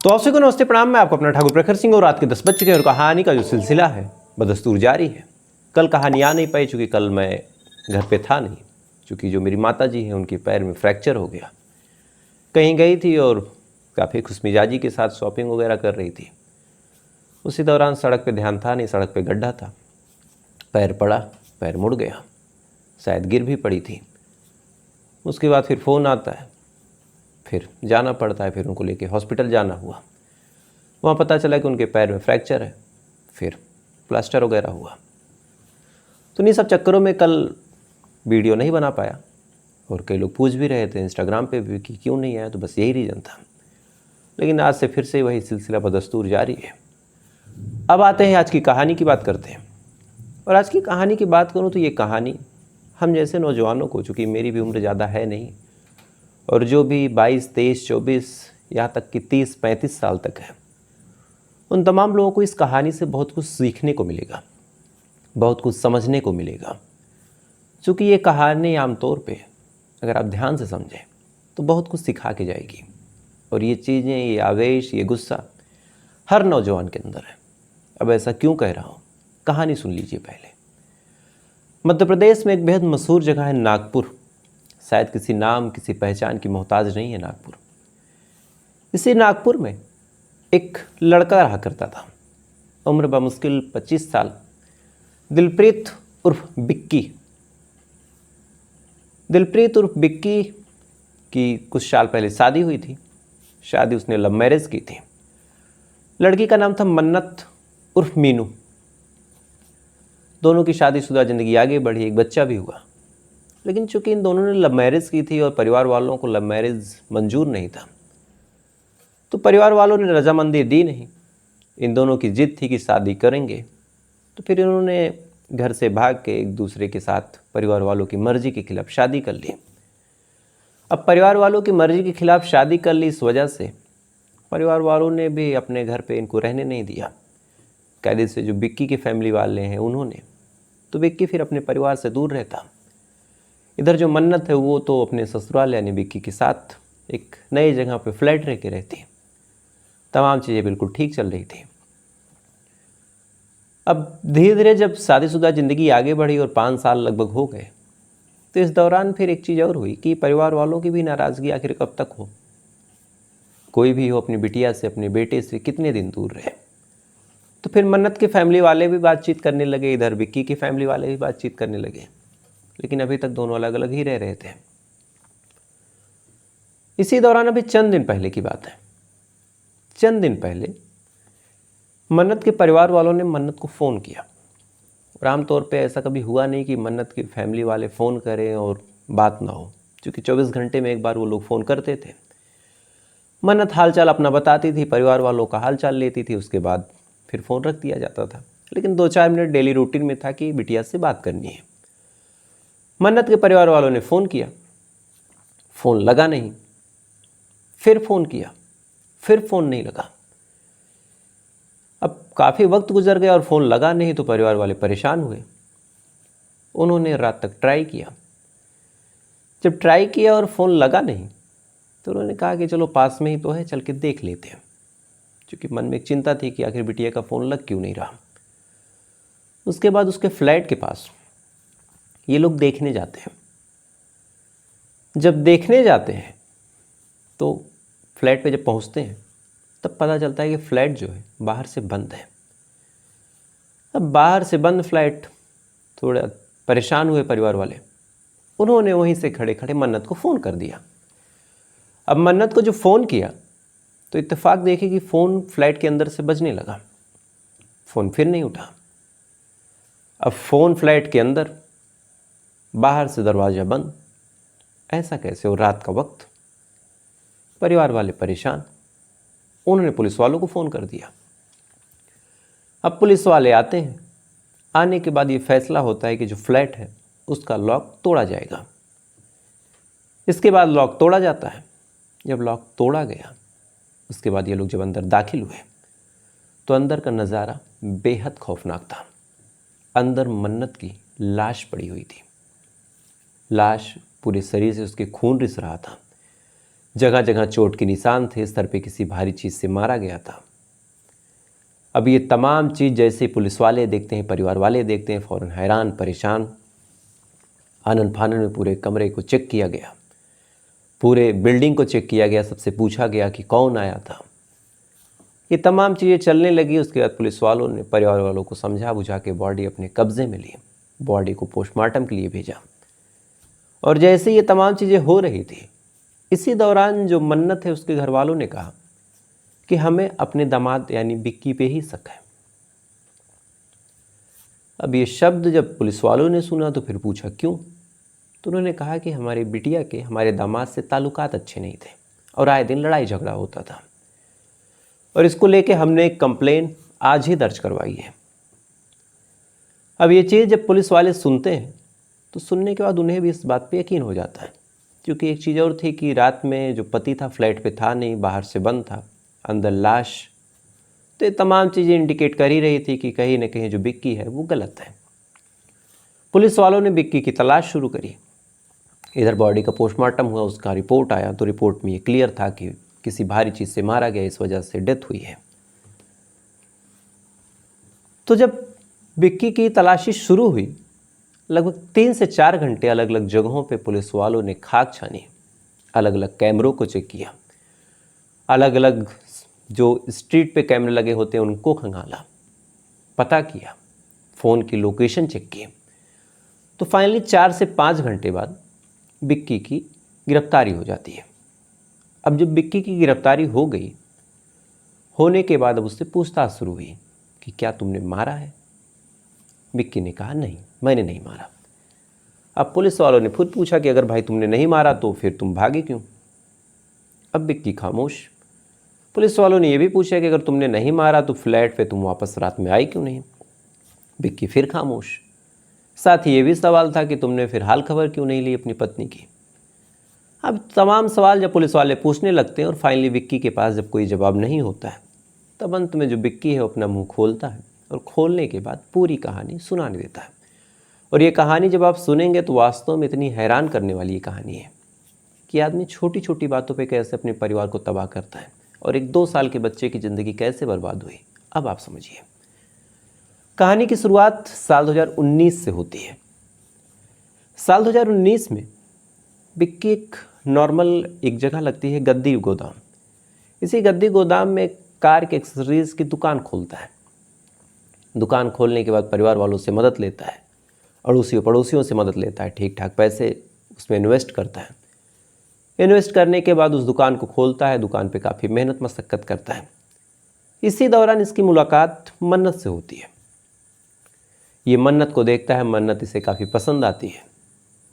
तो आप सभी को नमस्ते प्रणाम। मैं आपको अपना ठाकुर प्रखर सिंह और रात के 10 बज चुके हैं और कहानी का जो सिलसिला है बदस्तूर जारी है। कल कहानी आ नहीं पाई चूँकि कल मैं घर पे था नहीं, चूँकि जो मेरी माता जी हैं उनके पैर में फ्रैक्चर हो गया। कहीं गई थी और काफ़ी खुशमिजाजी के साथ शॉपिंग वगैरह कर रही थी। उसी दौरान सड़क पे ध्यान था नहीं, सड़क पे गड्ढा था, पैर पड़ा, पैर मुड़ गया, शायद गिर भी पड़ी थी। उसके बाद फिर फ़ोन आता है, फिर जाना पड़ता है, फिर उनको लेके हॉस्पिटल जाना हुआ। वहाँ पता चला कि उनके पैर में फ्रैक्चर है, फिर प्लास्टर वगैरह हुआ। तो इन्हीं सब चक्करों में कल वीडियो नहीं बना पाया और कई लोग पूछ भी रहे थे इंस्टाग्राम पे भी कि क्यों नहीं आया, तो बस यही रीज़न था। लेकिन आज से फिर से वही सिलसिला बदस्तूर जारी है। अब आते हैं आज की कहानी की बात करते हैं। और आज की कहानी की बात करूँ तो ये कहानी हम जैसे नौजवानों को, चूँकि मेरी भी उम्र ज़्यादा है नहीं, और जो भी 22, 23, 24 यहाँ तक कि 30, 35 साल तक है, उन तमाम लोगों को इस कहानी से बहुत कुछ सीखने को मिलेगा, बहुत कुछ समझने को मिलेगा। चूँकि ये कहानी आमतौर पे अगर आप ध्यान से समझें तो बहुत कुछ सिखा के जाएगी। और ये चीज़ें, ये आवेश, ये गुस्सा हर नौजवान के अंदर है। अब ऐसा क्यों कह रहा हूँ, कहानी सुन लीजिए पहले। मध्य प्रदेश में एक बेहद मशहूर जगह है नागपुर। शायद किसी नाम, किसी पहचान की मोहताज नहीं है नागपुर। इसी नागपुर में एक लड़का रहा करता था, उम्र बमुश्किल 25 साल, दिलप्रीत उर्फ बिक्की। दिलप्रीत उर्फ बिक्की की कुछ साल पहले शादी हुई थी। शादी उसने लव मैरिज की थी। लड़की का नाम था मन्नत उर्फ मीनू। दोनों की शादीशुदा ज़िंदगी आगे बढ़ी, एक बच्चा भी हुआ। लेकिन चूंकि इन दोनों ने लव मैरिज की थी और परिवार वालों को लव मैरिज मंजूर नहीं था, तो परिवार वालों ने रजामंदी दी नहीं। इन दोनों की जिद थी कि शादी करेंगे, तो फिर इन्होंने घर से भाग के एक दूसरे के साथ परिवार वालों की मर्जी के खिलाफ शादी कर ली। अब परिवार वालों की मर्जी के खिलाफ शादी कर ली, इस वजह से परिवार वालों ने भी अपने घर पे इनको रहने नहीं दिया। कायदे से जो बिक्की के फैमिली वाले हैं उन्होंने, तो बिक्की फिर अपने परिवार से दूर रहता। इधर जो मन्नत है वो तो अपने ससुराल यानी बिक्की के साथ एक नई जगह पे फ्लैट रह के रहती। तमाम चीज़ें बिल्कुल ठीक चल रही थी। अब धीरे धीरे जब शादीशुदा ज़िंदगी आगे बढ़ी और 5 साल लगभग हो गए, तो इस दौरान फिर एक चीज़ और हुई कि परिवार वालों की भी नाराज़गी आखिर कब तक हो। कोई भी हो अपनी बिटिया से, अपने बेटे से कितने दिन दूर रहे। तो फिर मन्नत के फैमिली वाले भी बातचीत करने लगे, इधर बिक्की की फैमिली वाले भी बातचीत करने लगे। लेकिन अभी तक दोनों अलग अलग ही रह रहे थे। इसी दौरान अभी चंद दिन पहले की बात है, चंद दिन पहले मन्नत के परिवार वालों ने मन्नत को फ़ोन किया। और आमतौर पे ऐसा कभी हुआ नहीं कि मन्नत की फैमिली वाले फ़ोन करें और बात ना हो, क्योंकि 24 घंटे में एक बार वो लोग फ़ोन करते थे। मन्नत हालचाल अपना बताती थी, परिवार वालों का हालचाल लेती थी, उसके बाद फिर फ़ोन रख दिया जाता था। लेकिन 2-4 मिनट डेली रूटीन में था कि बिटिया से बात करनी है। मन्नत के परिवार वालों ने फ़ोन किया, फ़ोन लगा नहीं। फिर फ़ोन किया, फिर फ़ोन नहीं लगा। अब काफ़ी वक्त गुजर गया और फ़ोन लगा नहीं, तो परिवार वाले परेशान हुए। उन्होंने रात तक ट्राई किया। जब ट्राई किया और फ़ोन लगा नहीं, तो उन्होंने कहा कि चलो पास में ही तो है, चल के देख लेते हैं। क्योंकि मन में एक चिंता थी कि आखिर बिटिया का फ़ोन लग क्यों नहीं रहा। उसके बाद उसके फ्लैट के पास ये लोग देखने जाते हैं। जब देखने जाते हैं तो फ्लैट पे जब पहुंचते हैं तब पता चलता है कि फ्लैट जो है बाहर से बंद है। अब बाहर से बंद फ्लैट, थोड़ा परेशान हुए परिवार वाले। उन्होंने वहीं से खड़े खड़े मन्नत को फ़ोन कर दिया। अब मन्नत को जो फ़ोन किया तो इत्तेफाक देखे कि फ़ोन फ्लैट के अंदर से बजने लगा। फ़ोन फिर नहीं उठा। अब फ़ोन फ्लैट के अंदर, बाहर से दरवाज़ा बंद। ऐसा कैसे, और रात का वक्त। परिवार वाले परेशान, उन्होंने पुलिस वालों को फ़ोन कर दिया। अब पुलिस वाले आते हैं। आने के बाद ये फैसला होता है कि जो फ्लैट है उसका लॉक तोड़ा जाएगा। इसके बाद लॉक तोड़ा जाता है। जब लॉक तोड़ा गया, उसके बाद ये लोग जब अंदर दाखिल हुए तो अंदर का नज़ारा बेहद खौफनाक था। अंदर मन्नत की लाश पड़ी हुई थी। लाश पूरे शरीर से उसके खून रिस रहा था। जगह जगह चोट के निशान थे, सर पे किसी भारी चीज़ से मारा गया था। अब ये तमाम चीज़ जैसे पुलिस वाले देखते हैं, परिवार वाले देखते हैं, फ़ौरन हैरान परेशान। आनन फानन में पूरे कमरे को चेक किया गया, पूरे बिल्डिंग को चेक किया गया, सबसे पूछा गया कि कौन आया था। ये तमाम चीज़ें चलने लगी। उसके बाद पुलिस वालों ने परिवार वालों को समझा बुझा के बॉडी अपने कब्ज़े में ली, बॉडी को पोस्टमार्टम के लिए भेजा। और जैसे ये तमाम चीज़ें हो रही थी, इसी दौरान जो मन्नत है उसके घर वालों ने कहा कि हमें अपने दामाद यानी बिक्की पे ही शक है। अब ये शब्द जब पुलिस वालों ने सुना तो फिर पूछा क्यों, तो उन्होंने कहा कि हमारी बिटिया के हमारे दामाद से ताल्लुकात अच्छे नहीं थे और आए दिन लड़ाई झगड़ा होता था, और इसको लेके हमने एक कंप्लेन आज ही दर्ज करवाई है। अब ये चीज़ जब पुलिस वाले सुनते हैं तो सुनने के बाद उन्हें भी इस बात पे यकीन हो जाता है, क्योंकि एक चीज़ और थी कि रात में जो पति था फ्लैट पे था नहीं, बाहर से बंद था, अंदर लाश। तो ये तमाम चीज़ें इंडिकेट कर ही रही थी कि कहीं ना कहीं जो बिक्की है वो गलत है। पुलिस वालों ने बिक्की की तलाश शुरू करी। इधर बॉडी का पोस्टमार्टम हुआ, उसका रिपोर्ट आया तो रिपोर्ट में ये क्लियर था कि किसी भारी चीज़ से मारा गया, इस वजह से डेथ हुई है। तो जब बिक्की की तलाशी शुरू हुई, लगभग 3 से 4 घंटे अलग अलग जगहों पे पुलिस वालों ने खाक छानी, अलग अलग कैमरों को चेक किया, अलग अलग जो स्ट्रीट पे कैमरे लगे होते हैं उनको खंगाला, पता किया, फ़ोन की लोकेशन चेक की। तो फाइनली 4 से 5 घंटे बाद बिक्की की गिरफ्तारी हो जाती है। अब जब बिक्की की गिरफ्तारी हो गई, होने के बाद अब उससे पूछताछ शुरू हुई कि क्या तुमने मारा है। बिक्की ने कहा नहीं, मैंने नहीं मारा। अब पुलिस वालों ने खुद पूछा कि अगर भाई तुमने नहीं मारा तो फिर तुम भागे क्यों। अब बिक्की खामोश। पुलिस वालों ने यह भी पूछा कि अगर तुमने नहीं मारा तो फ्लैट पे तुम वापस रात में आई क्यों नहीं। बिक्की फिर खामोश। साथ ही ये भी सवाल था कि तुमने फिर हाल खबर क्यों नहीं ली अपनी पत्नी की। अब तमाम सवाल जब पुलिस वाले पूछने लगते हैं और फाइनली बिक्की के पास जब कोई जवाब नहीं होता है, तब अंत में जो बिक्की है वो अपना मुंह खोलता है और खोलने के बाद पूरी कहानी सुनाने देता है। और ये कहानी जब आप सुनेंगे तो वास्तव में इतनी हैरान करने वाली ये कहानी है कि आदमी छोटी छोटी बातों पे कैसे अपने परिवार को तबाह करता है और एक 2 साल के बच्चे की ज़िंदगी कैसे बर्बाद हुई। अब आप समझिए। कहानी की शुरुआत साल 2019 से होती है। साल 2019 में बिक्की एक नॉर्मल एक जगह लगती है गद्दी गोदाम। इसी गद्दी गोदाम में कार के एक्सेसरीज़ की दुकान खोलता है। दुकान खोलने के बाद परिवार वालों से मदद लेता है, अड़ोसियों पड़ोसियों से मदद लेता है, ठीक ठाक पैसे उसमें इन्वेस्ट करता है। इन्वेस्ट करने के बाद उस दुकान को खोलता है, दुकान पे काफ़ी मेहनत मशक्क़त करता है। इसी दौरान इसकी मुलाकात मन्नत से होती है। ये मन्नत को देखता है, मन्नत इसे काफ़ी पसंद आती है।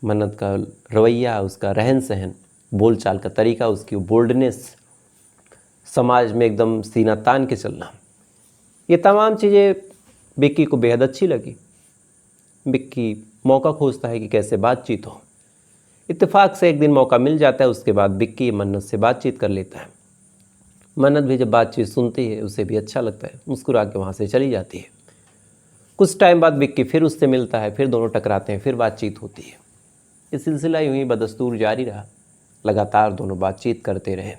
मन्नत का रवैया, उसका रहन सहन, बोलचाल का तरीका, उसकी बोल्डनेस, समाज में एकदम सीना तान के चलना, ये तमाम चीज़ें बिक्की को बेहद अच्छी लगी। बिक्की मौका खोजता है कि कैसे बातचीत हो। इत्तेफाक से एक दिन मौका मिल जाता है। उसके बाद बिक्की मन्नत से बातचीत कर लेता है। मन्नत भी जब बातचीत सुनती है उसे भी अच्छा लगता है, मुस्कुरा के वहाँ से चली जाती है। कुछ टाइम बाद बिक्की फिर उससे मिलता है, फिर दोनों टकराते हैं, फिर बातचीत होती है। ये सिलसिला यूँ ही बदस्तूर जारी रहा। लगातार दोनों बातचीत करते रहे।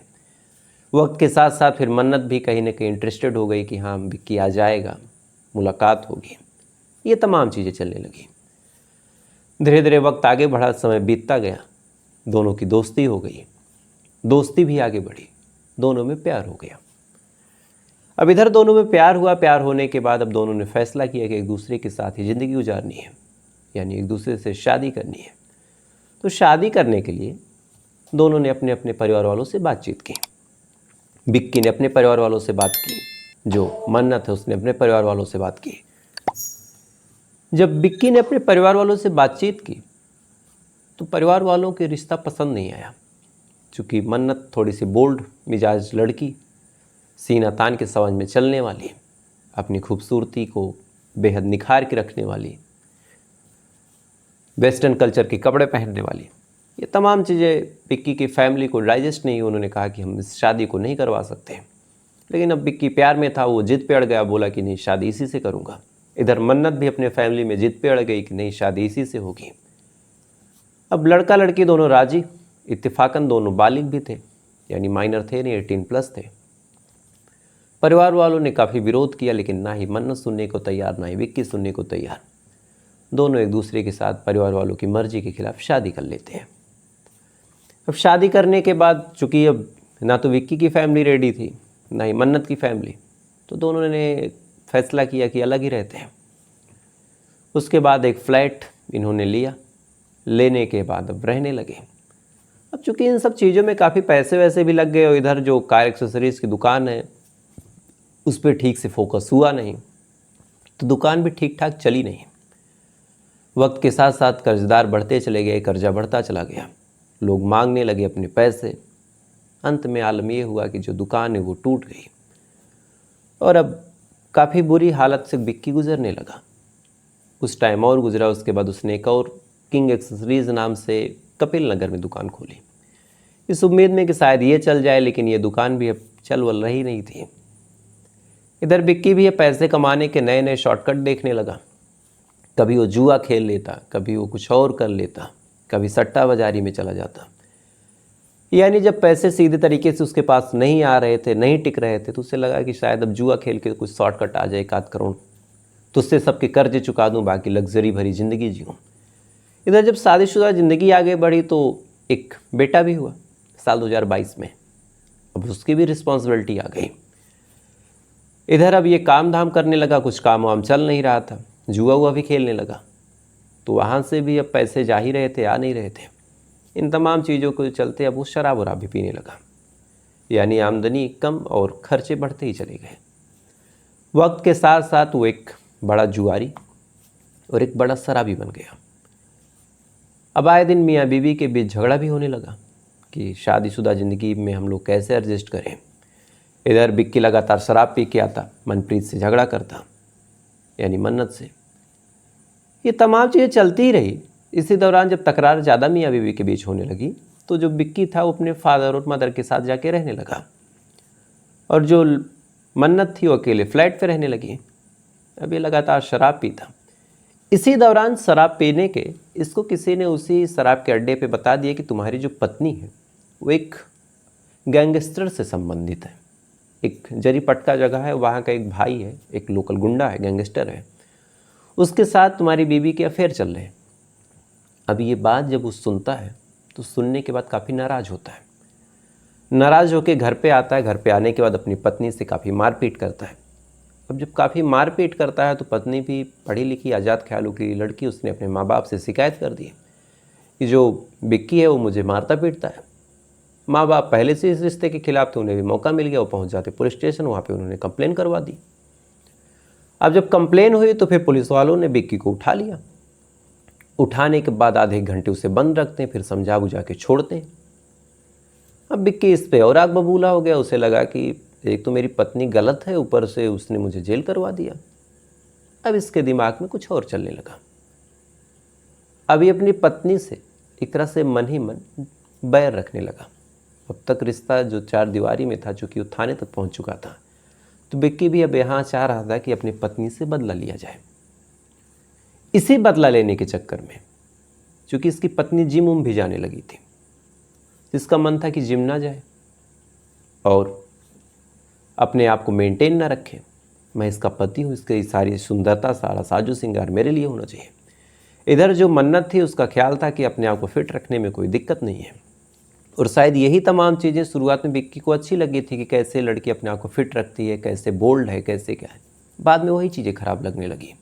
वक्त के साथ साथ फिर मन्नत भी कहीं ना कहीं इंटरेस्टेड हो गई कि हाँ बिक्की आ जाएगा, मुलाकात होगी। ये तमाम चीज़ें चलने लगी। धीरे धीरे वक्त आगे बढ़ा, समय बीतता गया, दोनों की दोस्ती हो गई, दोस्ती भी आगे बढ़ी, दोनों में प्यार हो गया। अब इधर दोनों में प्यार हुआ। प्यार होने के बाद अब दोनों ने फैसला किया कि एक दूसरे के साथ ही ज़िंदगी गुजारनी है, यानी एक दूसरे से शादी करनी है। तो शादी करने के लिए दोनों ने अपने अपने परिवार वालों से बातचीत की। बिक्की ने अपने परिवार वालों से बात की, जो मन्नत है उसने अपने परिवार वालों से बात की। जब बिक्की ने अपने परिवार वालों से बातचीत की तो परिवार वालों के रिश्ता पसंद नहीं आया, क्योंकि मन्नत थोड़ी सी बोल्ड मिजाज लड़की, सीना तान के समझ में चलने वाली, अपनी खूबसूरती को बेहद निखार के रखने वाली, वेस्टर्न कल्चर के कपड़े पहनने वाली, ये तमाम चीज़ें बिक्की की फैमिली को डाइजेस्ट नहीं। उन्होंने कहा कि हम इस शादी को नहीं करवा सकते। लेकिन अब बिक्की प्यार में था, वो जिद पे अड़ गया, बोला कि नहीं शादी इसी से करूँगा। इधर मन्नत भी अपने फैमिली में जिद पे अड़ गई कि नहीं शादी इसी से होगी। अब लड़का लड़की दोनों राजी, इत्तेफाकन दोनों बालिग भी थे, यानी माइनर थे नहीं, 18+ थे। परिवार वालों ने काफ़ी विरोध किया, लेकिन ना ही मन्नत सुनने को तैयार, ना ही विक्की सुनने को तैयार। दोनों एक दूसरे के साथ परिवार वालों की मर्जी के खिलाफ शादी कर लेते हैं। अब शादी करने के बाद चूँकि अब ना तो विक्की की फैमिली रेडी थी, ना ही मन्नत की फैमिली, तो दोनों ने फैसला किया कि अलग ही रहते हैं। उसके बाद एक फ्लैट इन्होंने लिया। लेने के बाद अब रहने लगे। अब चूँकि इन सब चीज़ों में काफ़ी पैसे वैसे भी लग गए और इधर जो कार एक्सेसरीज़ की दुकान है उस पर ठीक से फोकस हुआ नहीं, तो दुकान भी ठीक ठाक चली नहीं। वक्त के साथ साथ कर्जदार बढ़ते चले गए, कर्जा बढ़ता चला गया, लोग मांगने लगे अपने पैसे। अंत में आलम ये हुआ कि जो दुकान है वो टूट गई और अब काफ़ी बुरी हालत से विक्की गुजरने लगा। कुछ टाइम और गुजरा, उसके बाद उसने एक और किंग एक्सेसरीज़ नाम से कपिल नगर में दुकान खोली, इस उम्मीद में कि शायद ये चल जाए, लेकिन ये दुकान भी अब चल वल रही नहीं थी। इधर विक्की भी पैसे कमाने के नए नए शॉर्टकट देखने लगा। कभी वो जुआ खेल लेता, कभी वो कुछ और कर लेता, कभी सट्टा बाजारी में चला जाता। यानी जब पैसे सीधे तरीके से उसके पास नहीं आ रहे थे, नहीं टिक रहे थे, तो उसे लगा कि शायद अब जुआ खेल के कुछ शॉर्टकट आ जाए, 1 करोड़, तो उससे सबके कर्जे चुका दूं, बाकी लग्जरी भरी ज़िंदगी जीऊँ। इधर जब शादीशुदा ज़िंदगी आगे बढ़ी तो एक बेटा भी हुआ साल 2022 में। अब उसकी भी रिस्पॉन्सिबिलिटी आ गई। इधर अब ये काम धाम करने लगा, कुछ काम वाम चल नहीं रहा था, जुआ हुआ भी खेलने लगा, तो वहाँ से भी अब पैसे जा ही रहे थे, आ नहीं रहे थे। इन तमाम चीज़ों के चलते अब वो शराब वराब भी पीने लगा, यानी आमदनी कम और खर्चे बढ़ते ही चले गए। वक्त के साथ साथ वो एक बड़ा जुआरी और एक बड़ा शराबी बन गया। अब आए दिन मियाँ बीवी के बीच झगड़ा भी होने लगा कि शादीशुदा ज़िंदगी में हम लोग कैसे एडजस्ट करें। इधर विक्की लगातार शराब पी के आता, मनप्रीत से झगड़ा करता, यानी मन्नत से। ये तमाम चीज़ें चलती ही रही। इसी दौरान जब तकरार ज़्यादा मियाँ बीवी के बीच होने लगी, तो जो विक्की था वो अपने फादर और मदर के साथ जाके रहने लगा और जो मन्नत थी वो अकेले फ्लैट पे रहने लगी। अब ये लगातार शराब पीता। इसी दौरान शराब पीने के इसको किसी ने उसी शराब के अड्डे पे बता दिया कि तुम्हारी जो पत्नी है वो एक गैंगस्टर से संबंधित है। एक जरी पटका जगह है, वहाँ का एक भाई है, एक लोकल गुंडा है, गैंगस्टर है, उसके साथ तुम्हारी बीवी के अफेयर चल रहे हैं। अब ये बात जब वो सुनता है तो सुनने के बाद काफ़ी नाराज़ होता है। नाराज़ होकर घर पे आता है। घर पे आने के बाद अपनी पत्नी से काफ़ी मारपीट करता है। अब जब काफ़ी मारपीट करता है तो पत्नी भी पढ़ी लिखी आज़ाद ख्यालों की लड़की, उसने अपने माँ बाप से शिकायत कर दी कि जो विक्की है वो मुझे मारता पीटता है। माँ बाप पहले से इस रिश्ते के खिलाफ थे, उन्हें भी मौका मिल गया, वो पहुँच जाते पुलिस स्टेशन, वहाँ पे उन्होंने कंप्लेन करवा दी। अब जब कंप्लेन हुई तो फिर पुलिस वालों ने विक्की को उठा लिया। उठाने के बाद आधे घंटे उसे बंद रखते हैं, फिर समझा बुझा के छोड़ते हैं। अब विक्की इस पे और आग बबूला हो गया। उसे लगा कि एक तो मेरी पत्नी गलत है, ऊपर से उसने मुझे जेल करवा दिया। अब इसके दिमाग में कुछ और चलने लगा। अभी अपनी पत्नी से एक तरह से मन ही मन बैर रखने लगा। अब तक रिश्ता जो 4 दीवारी में था, चूँकि वो थाने तक पहुँच चुका था, तो विक्की भी अब यहाँ चाह रहा था कि अपनी पत्नी से बदला लिया जाए। इसी बदला लेने के चक्कर में, चूँकि इसकी पत्नी जिम उम भी जाने लगी थी, इसका मन था कि जिम ना जाए और अपने आप को मेंटेन ना रखे। मैं इसका पति हूँ, इसकी सारी सुंदरता, सारा साजो श्रृंगार मेरे लिए होना चाहिए। इधर जो मन्नत थी उसका ख्याल था कि अपने आप को फिट रखने में कोई दिक्कत नहीं है, और शायद यही तमाम चीज़ें शुरुआत में विक्की को अच्छी लगी थी कि कैसे लड़की अपने आप को फिट रखती है, कैसे बोल्ड है, कैसे क्या है। बाद में वही चीज़ें खराब लगने लगी।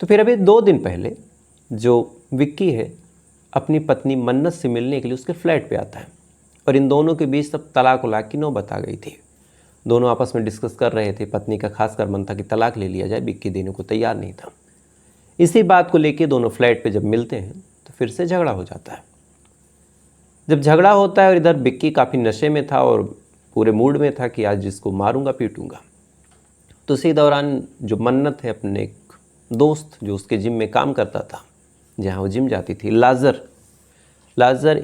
तो फिर अभी 2 दिन पहले जो विक्की है अपनी पत्नी मन्नत से मिलने के लिए उसके फ्लैट पे आता है, और इन दोनों के बीच तब तलाक उलाक की नौबत आ गई थी। दोनों आपस में डिस्कस कर रहे थे। पत्नी का खासकर मन था कि तलाक ले लिया जाए, विक्की देने को तैयार नहीं था। इसी बात को लेके दोनों फ्लैट पे जब मिलते हैं तो फिर से झगड़ा हो जाता है। जब झगड़ा होता है और इधर विक्की काफ़ी नशे में था और पूरे मूड में था कि आज जिसको मारूंगा पीटूंगा, तो इसी दौरान जो मन्नत है अपने एक दोस्त जो उसके जिम में काम करता था, जहाँ वो जिम जाती थी, लाजर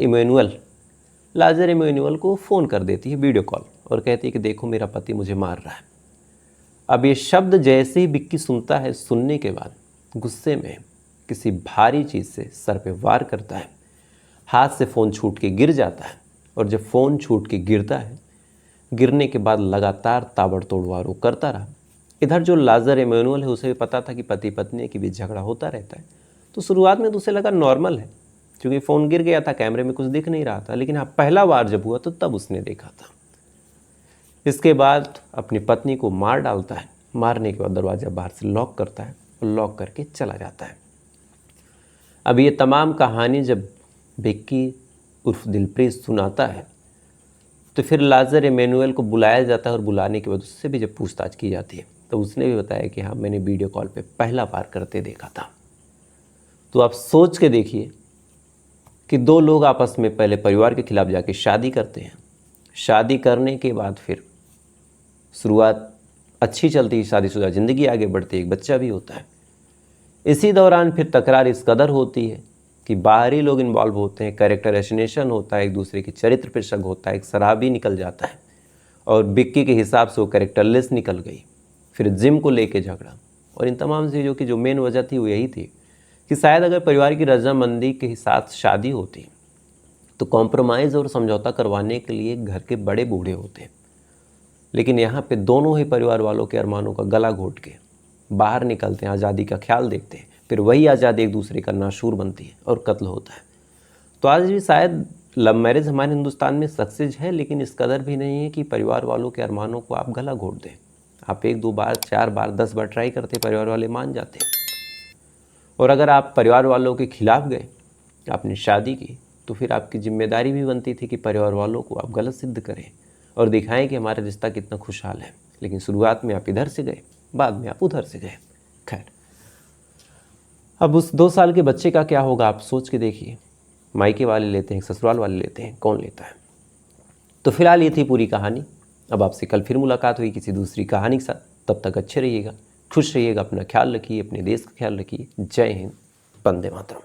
इमैनुअल को फ़ोन कर देती है वीडियो कॉल, और कहती है कि देखो मेरा पति मुझे मार रहा है। अब ये शब्द जैसे ही विक्की सुनता है, सुनने के बाद गुस्से में किसी भारी चीज़ से सर पे वार करता है। हाथ से फ़ोन छूट के गिर जाता है और जब फ़ोन छूट के गिरता है, गिरने के बाद लगातार ताबड़तोड़ वार वो करता रहा। इधर जो लाजर इमैनुअल है उसे भी पता था कि पति पत्नी के बीच झगड़ा होता रहता है, तो शुरुआत में तो उसे लगा नॉर्मल है, क्योंकि फ़ोन गिर गया था, कैमरे में कुछ दिख नहीं रहा था। लेकिन हाँ, पहला वार जब हुआ तो तब उसने देखा था। इसके बाद अपनी पत्नी को मार डालता है। मारने के बाद दरवाज़ा बाहर से लॉक करता है और लॉक करके चला जाता है। अब ये तमाम कहानी जब विक्की उर्फ दिलप्रीत सुनाता है तो फिर लाजर इमैनुअल को बुलाया जाता है और बुलाने के बाद उससे भी जब पूछताछ की जाती है तो उसने भी बताया कि हाँ, मैंने वीडियो कॉल पे पहला बार करते देखा था। तो आप सोच के देखिए कि दो लोग आपस में पहले परिवार के खिलाफ जाके शादी करते हैं, शादी करने के बाद फिर शुरुआत अच्छी चलती है, शादीशुदा ज़िंदगी आगे बढ़ती है, एक बच्चा भी होता है। इसी दौरान फिर तकरार इस कदर होती है कि बाहरी लोग इन्वॉल्व होते हैं, कैरेक्टर एसिनेशन होता है, एक दूसरे के चरित्र पर शक होता है, एक शराबी निकल जाता है और विक्की के हिसाब से वो कैरेक्टरलेस निकल गई। फिर जिम को लेके झगड़ा और इन तमाम चीज़ों की जो मेन वजह थी वो यही थी कि शायद अगर परिवार की रजामंदी के साथ शादी होती तो कॉम्प्रोमाइज़ और समझौता करवाने के लिए घर के बड़े बूढ़े होते, लेकिन यहाँ पे दोनों ही परिवार वालों के अरमानों का गला घोट के बाहर निकलते हैं, आज़ादी का ख्याल देखते हैं, फिर वही आज़ादी एक दूसरे का नाशूर बनती है और कत्ल होता है। तो आज भी शायद लव मैरिज हमारे हिंदुस्तान में सक्सेस है, लेकिन इस कदर भी नहीं है कि परिवार वालों के अरमानों को आप गला घोट दें। आप 1 2 बार 4 बार 10 बार ट्राई करते, परिवार वाले मान जाते हैं। और अगर आप परिवार वालों के खिलाफ गए, आपने शादी की, तो फिर आपकी जिम्मेदारी भी बनती थी कि परिवार वालों को आप गलत सिद्ध करें और दिखाएं कि हमारा रिश्ता कितना खुशहाल है। लेकिन शुरुआत में आप इधर से गए, बाद में आप उधर से गए। खैर, अब उस 2 साल के बच्चे का क्या होगा आप सोच के देखिए। मायके वाले लेते हैं, ससुराल वाले लेते हैं, कौन लेता है? तो फिलहाल ये थी पूरी कहानी। अब आपसे कल फिर मुलाकात हुई किसी दूसरी कहानी के साथ। तब तक अच्छे रहिएगा, खुश रहिएगा, अपना ख्याल रखिए, अपने देश का ख्याल रखिए। जय हिंद, वंदे मातरम।